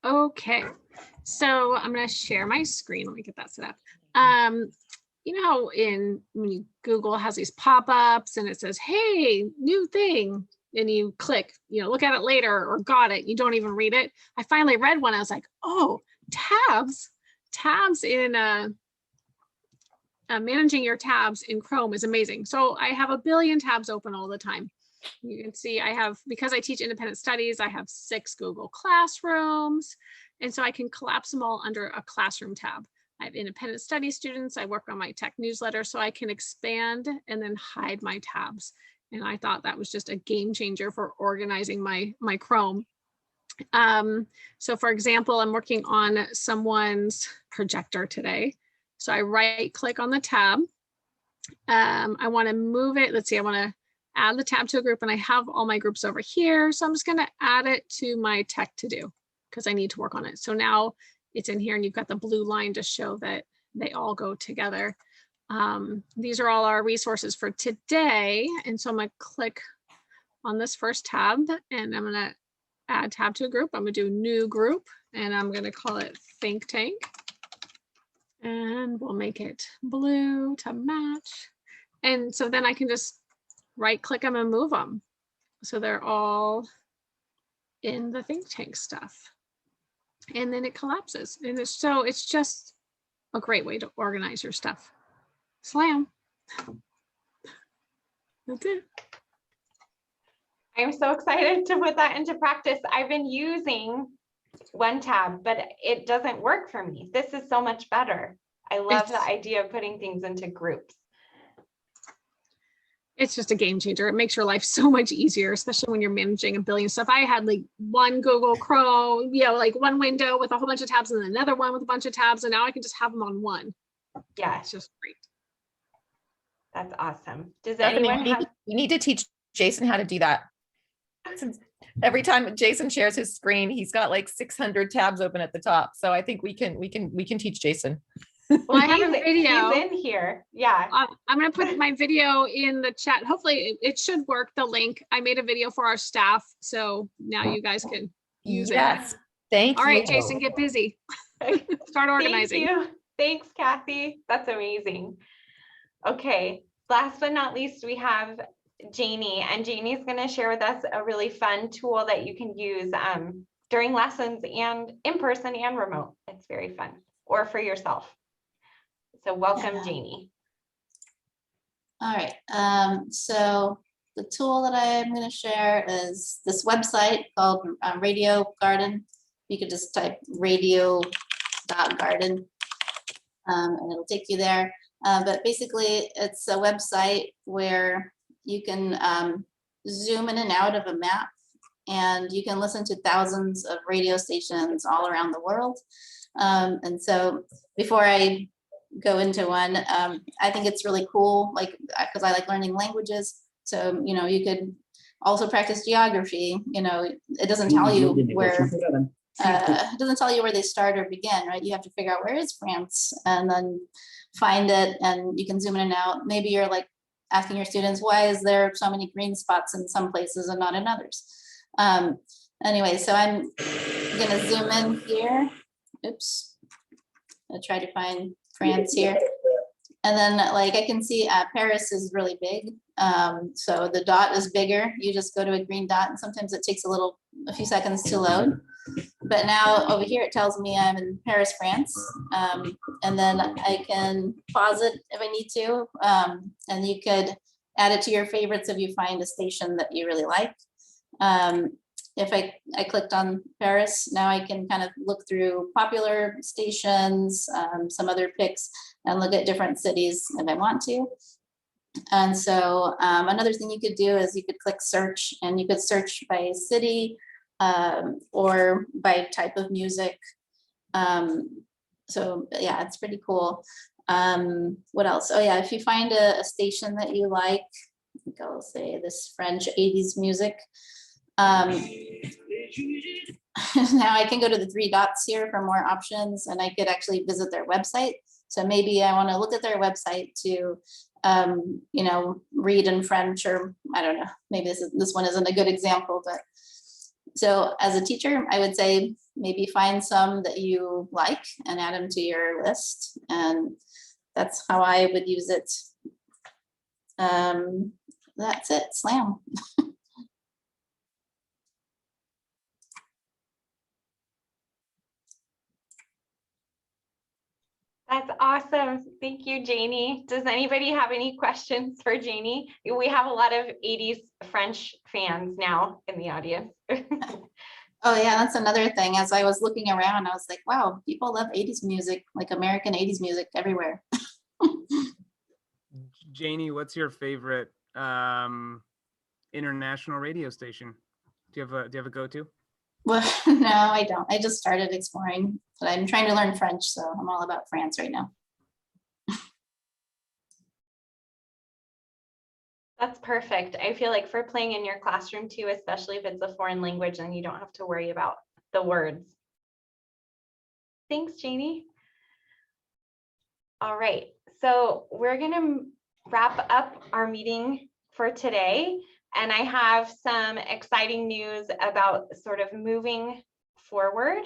Okay, so I'm going to share my screen. Let me get that set up. You know how when Google has these pop-ups and it says, hey, new thing, and you click, look at it later or got it. You don't even read it. I finally read one. I was like, oh, tabs in managing your tabs in Chrome is amazing. So I have a billion tabs open all the time. You can see I have, because I teach independent studies, I have 6 Google Classrooms. And so I can collapse them all under a classroom tab. I have independent study students. I work on my tech newsletter, so I can expand and then hide my tabs. And I thought that was just a game changer for organizing my Chrome. So for example, I'm working on someone's projector today. So I right click on the tab. I want to move it. Let's see, I want to add the tab to a group, and I have all my groups over here. So I'm just going to add it to my tech to do because I need to work on it. So now it's in here and you've got the blue line to show that they all go together. These are all our resources for today. And so I'm going to click on this first tab and I'm going to add tab to a group. I'm going to do new group and I'm going to call it Think Tank. And we'll make it blue to match. And so then I can just right click them and move them. So they're all in the Think Tank stuff. And then it collapses. And it's just a great way to organize your stuff. Slam. That's it. I'm so excited to put that into practice. I've been using one tab, but it doesn't work for me. This is so much better. I love the idea of putting things into groups. It's just a game changer. It makes your life so much easier, especially when you're managing a billion stuff. I had like one Google Chrome, like one window with a whole bunch of tabs and then another one with a bunch of tabs. And now I can just have them on one. Yeah, it's just great. That's awesome. Does Stephanie, anyone have? you need to teach Jason how to do that. Since every time Jason shares his screen, he's got like 600 tabs open at the top. So I think we can teach Jason. Well, I have a video. He's in here. Yeah. I'm going to put my video in the chat. Hopefully it should work, the link. I made a video for our staff. So now you guys can use it. Yes. Thank you. All right, Jason, get busy. Start organizing. Thank you. Thanks, Kathy. That's amazing. Okay. Last but not least, we have Janie, and Janie's going to share with us a really fun tool that you can use during lessons and in person and remote. It's very fun, or for yourself. So welcome, Janie. All right. So the tool that I'm going to share is this website called Radio Garden. You could just type radio.garden and it'll take you there. But basically, it's a website where you can zoom in and out of a map, and you can listen to thousands of radio stations all around the world. And so before I go into one, I think it's really cool, like, because I like learning languages. So, you could also practice geography. It doesn't tell you where, it doesn't tell you where they start or begin, right? You have to figure out where is France and then find it, and you can zoom in and out. Maybe you're like asking your students, why is there so many green spots in some places and not in others? Anyway, so I'm gonna zoom in here. Oops, I'll try to find France here. And then like I can see Paris is really big. So the dot is bigger. You just go to a green dot, and sometimes it takes a few seconds to load. But now over here, it tells me I'm in Paris, France. And then I can pause it if I need to. And you could add it to your favorites if you find a station that you really like. If I clicked on Paris, now I can kind of look through popular stations, some other picks, and look at different cities if I want to. And so another thing you could do is you could click search, and you could search by city or by type of music. So yeah, it's pretty cool. What else? Oh yeah, if you find a station that you like, I think I'll say this French 80s music. Now I can go to the 3 dots here for more options, and I could actually visit their website. So maybe I want to look at their website to, read in French, or I don't know, maybe this one isn't a good example, but So as a teacher, I would say maybe find some that you like and add them to your list. And that's how I would use it. That's it, slam. That's awesome. Thank you, Janie. Does anybody have any questions for Janie? We have a lot of 80s French fans now in the audience. Oh yeah, that's another thing. As I was looking around, I was like, wow, people love 80s music, like American 80s music everywhere. Janie, what's your favorite international radio station? Do you have a go-to? Well, no, I don't. I just started exploring, but I'm trying to learn French, so I'm all about France right now. That's perfect. I feel like for playing in your classroom too, especially if it's a foreign language and you don't have to worry about the words. Thanks, Janie. All right, so we're gonna wrap up our meeting for today. And I have some exciting news about sort of moving forward.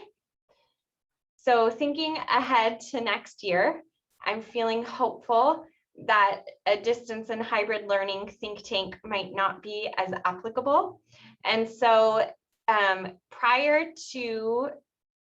So thinking ahead to next year, I'm feeling hopeful that a distance and hybrid learning think tank might not be as applicable. And so prior to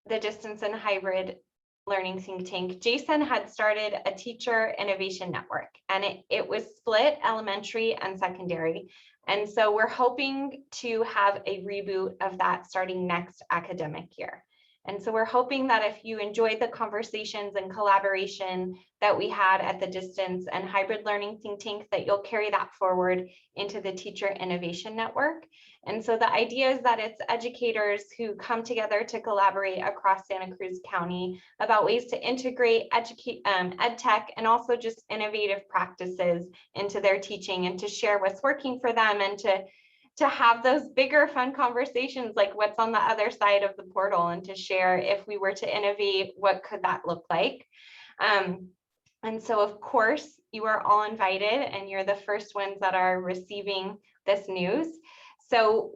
the distance and hybrid learning think tank, Jason had started a teacher innovation network, and it was split elementary and secondary. And so we're hoping to have a reboot of that starting next academic year. And so we're hoping that if you enjoyed the conversations and collaboration that we had at the distance and hybrid learning think tank, that you'll carry that forward into the Teacher Innovation Network. And so the idea is that it's educators who come together to collaborate across Santa Cruz County about ways to integrate ed tech and also just innovative practices into their teaching, and to share what's working for them, and to have those bigger fun conversations like what's on the other side of the portal, and to share, if we were to innovate, what could that look like? And so of course you are all invited, and you're the first ones that are receiving this news. So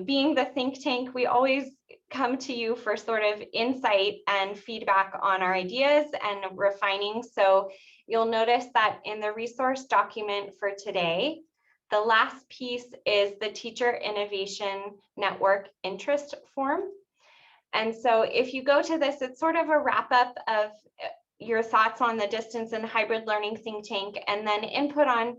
being the think tank, we always come to you for sort of insight and feedback on our ideas and refining. So you'll notice that in the resource document for today, the last piece is the Teacher Innovation Network interest form. And so if you go to this, it's sort of a wrap up of your thoughts on the distance and hybrid learning think tank, and then input on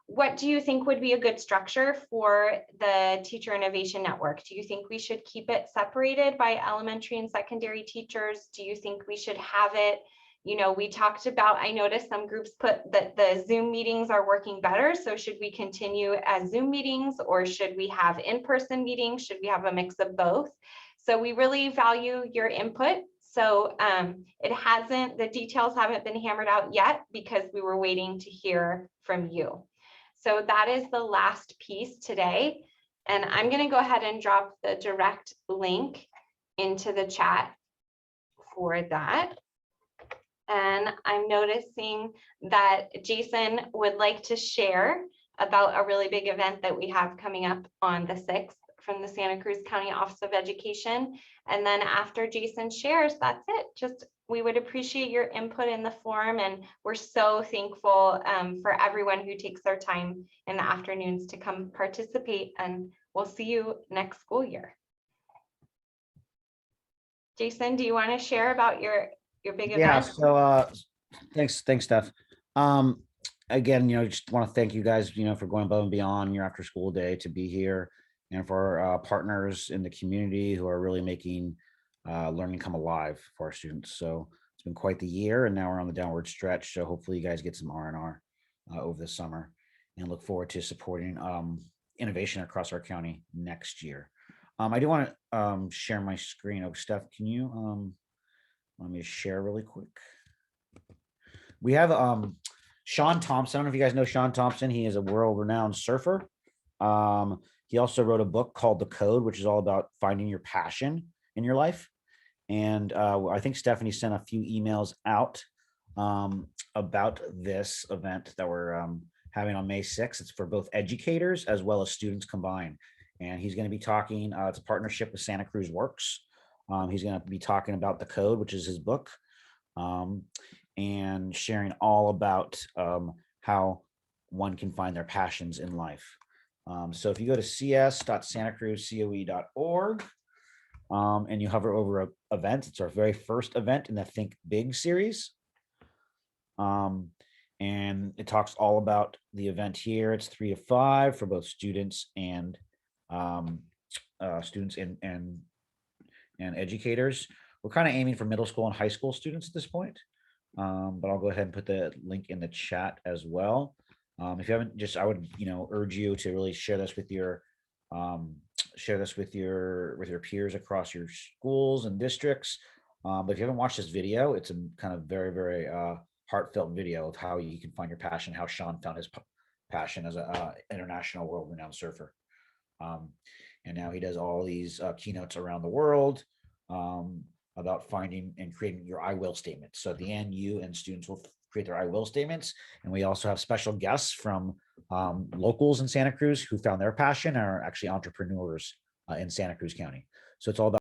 what do you think would be a good structure for the Teacher Innovation Network? Do you think we should keep it separated by elementary and secondary teachers? Do you think we should have it? You know, we talked about, I noticed some groups put that the Zoom meetings are working better. So should we continue as Zoom meetings, or should we have in-person meetings? Should we have a mix of both? So we really value your input. So the details haven't been hammered out yet because we were waiting to hear from you. So that is the last piece today. And I'm going to go ahead and drop the direct link into the chat for that. And I'm noticing that Jason would like to share about a really big event that we have coming up on the 6th from the Santa Cruz County Office of Education. And then after Jason shares, that's it. Just, we would appreciate your input in the forum, and we're so thankful for everyone who takes their time in the afternoons to come participate, and we'll see you next school year. Jason, do you want to share about your big event? Yeah, so thanks, Steph. Again, just want to thank you guys, for going above and beyond your after school day to be here, and for our partners in the community who are really making learning come alive for our students. So it's been quite the year, and now we're on the downward stretch. So hopefully you guys get some R&R over the summer, and look forward to supporting innovation across our county next year. I do want to share my screen. Oh, Steph, can you let me share really quick? We have Sean Thompson. I don't know if you guys know Sean Thompson. He is a world-renowned surfer. He also wrote a book called The Code, which is all about finding your passion in your life. And I think Stephanie sent a few emails out about this event that we're having on May 6th. It's for both educators as well as students combined. and he's going to be talking. It's a partnership with Santa Cruz Works. He's going to be talking about The Code, which is his book, and sharing all about how one can find their passions in life. So if you go to cs.santacruzcoe.org and you hover over events, it's our very first event in the Think Big series. And it talks all about the event here. It's 3 to 5 for both students and educators. We're kind of aiming for middle school and high school students at this point. But I'll go ahead and put the link in the chat as well. If you haven't, I would, urge you to really share this with your peers across your schools and districts. But if you haven't watched this video, it's a kind of very, very heartfelt video of how you can find your passion, how Sean found his passion as a international world-renowned surfer. And now he does all these keynotes around the world about finding and creating your I will statements. So at the end, you and students will create their I will statements. And we also have special guests from locals in Santa Cruz who found their passion and are actually entrepreneurs in Santa Cruz County. So it's all about